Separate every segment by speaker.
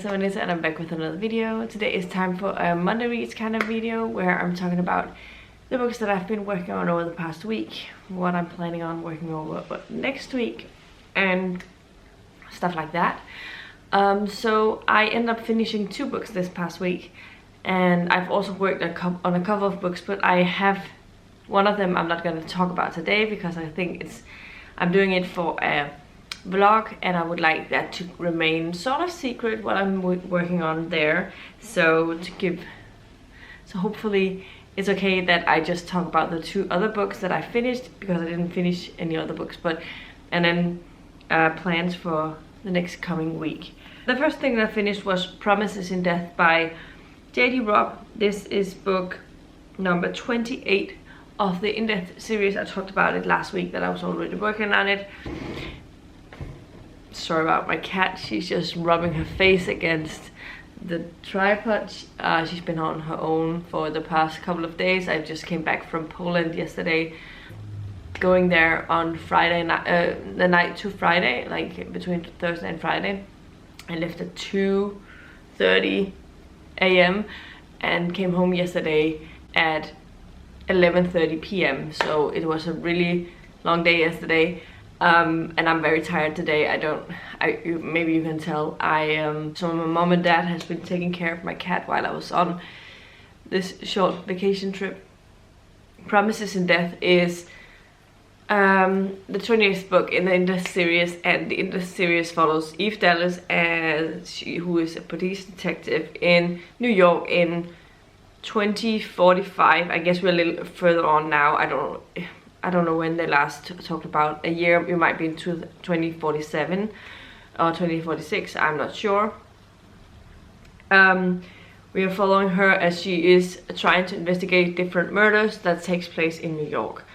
Speaker 1: I'm Anissa and I'm back with another video. Today is time for a Monday Reads kind of video where I'm talking about the books that I've been working on over the past week, what I'm planning on working over next week, and stuff like that. So I ended up finishing 2 books this past week, and I've also worked on a couple of books, but I have one of them I'm not going to talk about today because I think I'm doing it for a vlog and I would like that to remain sort of secret what I'm working on there. So hopefully it's okay that I just talk about the 2 other books that I finished, because I didn't finish any other books, and then plans for the next coming week. The first thing that I finished was Promises in Death by J.D. Robb. This is book number 28 of the In Death series. I talked about it last week that I was already working on it. Sorry about my cat, she's just rubbing her face against the tripod. She's been on her own for the past couple of days. I just came back from Poland yesterday, going there on Friday night, the night to Friday, like between Thursday and Friday. I left at 2:30 a.m. and came home yesterday at 11:30 p.m. so it was a really long day yesterday. And I'm very tired today. Maybe you can tell. So my mom and dad has been taking care of my cat while I was on this short vacation trip. Promises in Death is the 28th book in the In Death series, and the In Death series follows Eve Dallas, who is a police detective in New York in 2045. I guess we're a little further on now. I don't know when they last talked about a year. It might be in 2047 or 2046, I'm not sure. We are following her as she is trying to investigate different murders that takes place in New York.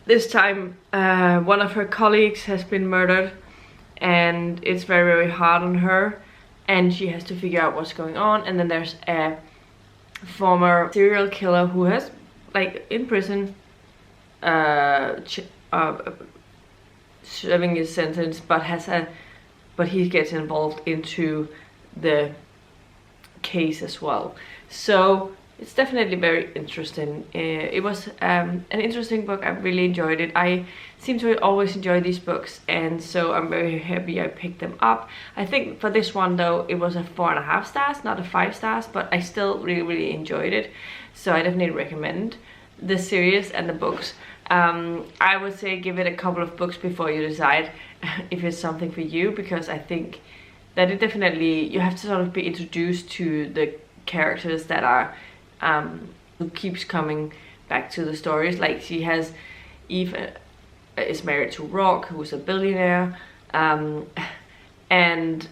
Speaker 1: This time one of her colleagues has been murdered, and it's very, very hard on her, and she has to figure out what's going on. And then there's a former serial killer who has, like, in prison, serving his sentence, but he gets involved into the case as well. So it's definitely very interesting. It was an interesting book. I really enjoyed it. I seem to always enjoy these books, and so I'm very happy I picked them up. I think for this one though, it was a 4.5 stars, not a 5 stars, but I still really, really enjoyed it. So I definitely recommend the series and the books. I would say give it a couple of books before you decide if it's something for you, because I think that it definitely, you have to sort of be introduced to the characters that are who keeps coming back to the stories. Like, she has Eve is married to Rock, who's a billionaire, and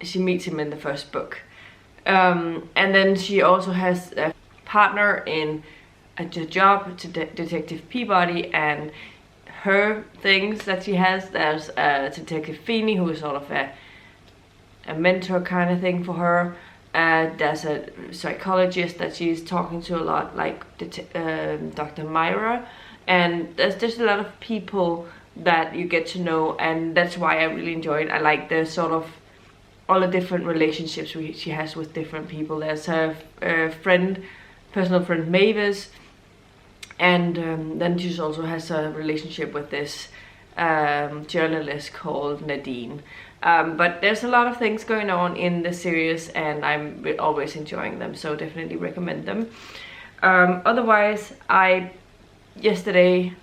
Speaker 1: she meets him in the first book, and then she also has a partner in a job to Detective Peabody, and her things that she has. There's Detective Feeney, who is sort of a mentor kind of thing for her. There's a psychologist that she's talking to a lot, like Dr. Myra, and there's just a lot of people that you get to know, and that's why I really enjoy it. I like the sort of all the different relationships she has with different people. There's her personal friend Mavis, and then she also has a relationship with this journalist called Nadine. But there's a lot of things going on in the series, and I'm always enjoying them, so definitely recommend them. Otherwise, actually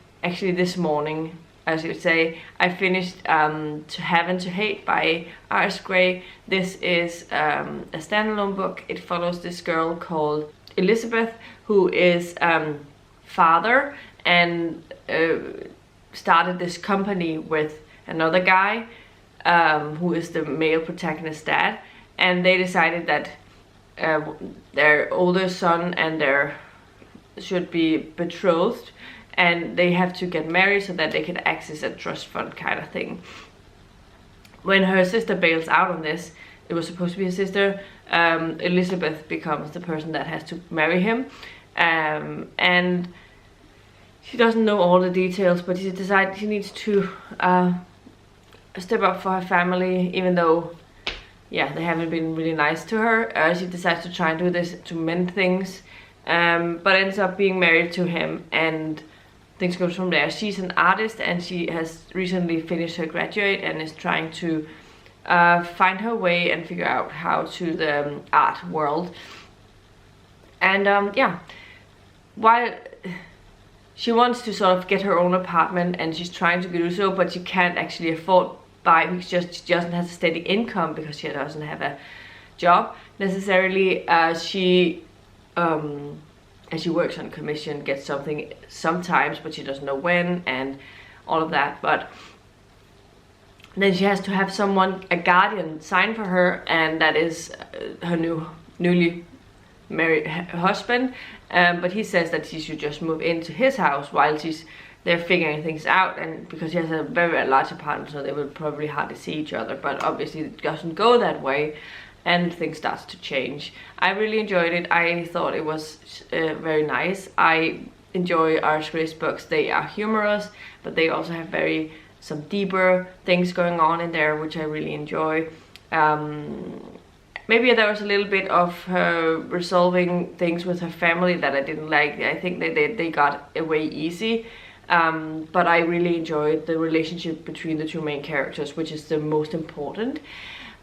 Speaker 1: this morning, as you would say, I finished To Have and to Hate by R.S. Gray. This is a standalone book. It follows this girl called Elizabeth, who is father, and started this company with another guy who is the male protagonist's dad, and they decided that their older son and their should be betrothed, and they have to get married so that they can access a trust fund kind of thing. When her sister bails out on this, it was supposed to be a sister, Elizabeth becomes the person that has to marry him, and she doesn't know all the details, but she decides she needs to step up for her family, even though yeah, they haven't been really nice to her. She decides to try and do this to mend things, but ends up being married to him, and things goes from there. She's an artist, and she has recently finished her graduate and is trying to find her way and figure out how to the art world. And yeah, while she wants to sort of get her own apartment, and she's trying to do so, but she can't actually afford buy, because she doesn't have a steady income because she doesn't have a job necessarily. She and she works on commission, gets something sometimes, but she doesn't know when, and all of that. But then she has to have someone, a guardian, sign for her, and that is her newly married husband. But he says that she should just move into his house while they're figuring things out, and because he has a very, very large apartment, so they will probably hardly see each other. But obviously it doesn't go that way, and things starts to change. I really enjoyed it. I thought it was very nice. I enjoy Iris Gray's books. They are humorous, but they also have some deeper things going on in there, which I really enjoy. Maybe there was a little bit of her resolving things with her family that I didn't like. I think they got away easy. But I really enjoyed the relationship between the two main characters, which is the most important.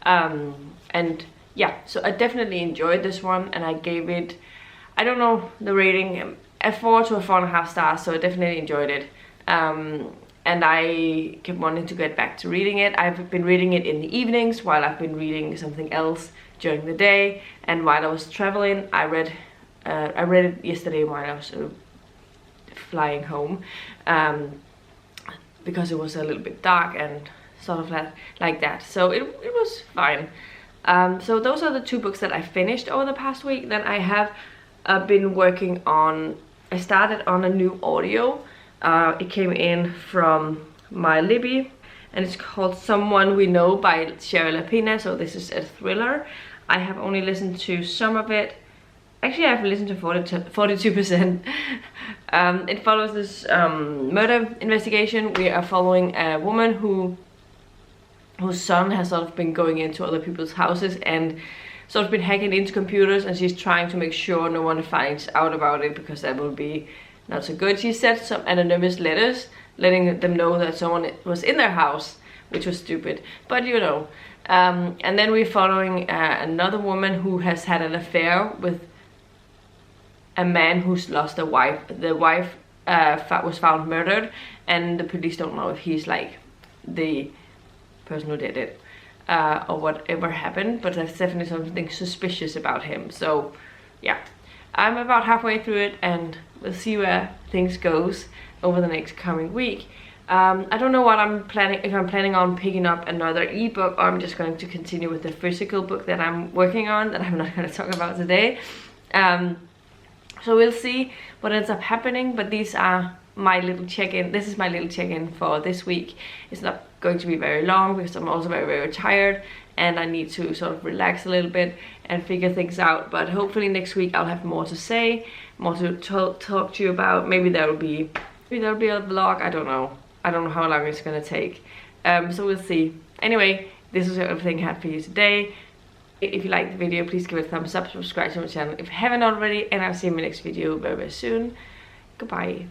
Speaker 1: And yeah, so I definitely enjoyed this one, and I gave it, I don't know the rating, a 4 to a 4.5 stars, so I definitely enjoyed it. And I kept wanting to get back to reading it. I've been reading it in the evenings while I've been reading something else during the day, and while I was traveling, I read it yesterday while I was flying home, because it was a little bit dark and sort of like that, so it was fine. So those are the 2 books that I finished over the past week. Then I have been working on, I started on a new audio. It came in from my Libby, and it's called Someone We Know by Shari Lapena. So this is a thriller. I have only listened to some of it. Actually, I've listened to 42%. It follows this murder investigation. We are following a woman whose son has sort of been going into other people's houses and sort of been hacking into computers, and she's trying to make sure no one finds out about it, because that will be not so good. She sent some anonymous letters letting them know that someone was in their house, which was stupid, but you know. And then we're following another woman who has had an affair with a man who's lost a wife. The wife was found murdered, and the police don't know if he's like the person who did it or whatever happened, but there's definitely something suspicious about him. So yeah, I'm about halfway through it, and we'll see where things goes over the next coming week. I don't know what I'm planning, if I'm planning on picking up another ebook, or I'm just going to continue with the physical book that I'm working on, that I'm not going to talk about today. So we'll see what ends up happening, but these are my little check-in. This is my little check-in for this week. It's not going to be very long, because I'm also very, very tired, and I need to sort of relax a little bit and figure things out. But hopefully next week I'll have more to say, more to talk to you about. Maybe there'll be a vlog. I don't know how long it's gonna take. So we'll see. Anyway, this is everything I had for you today. If you liked the video, please give it a thumbs up, subscribe to my channel if you haven't already, and I'll see you in my next video very, very soon. Goodbye.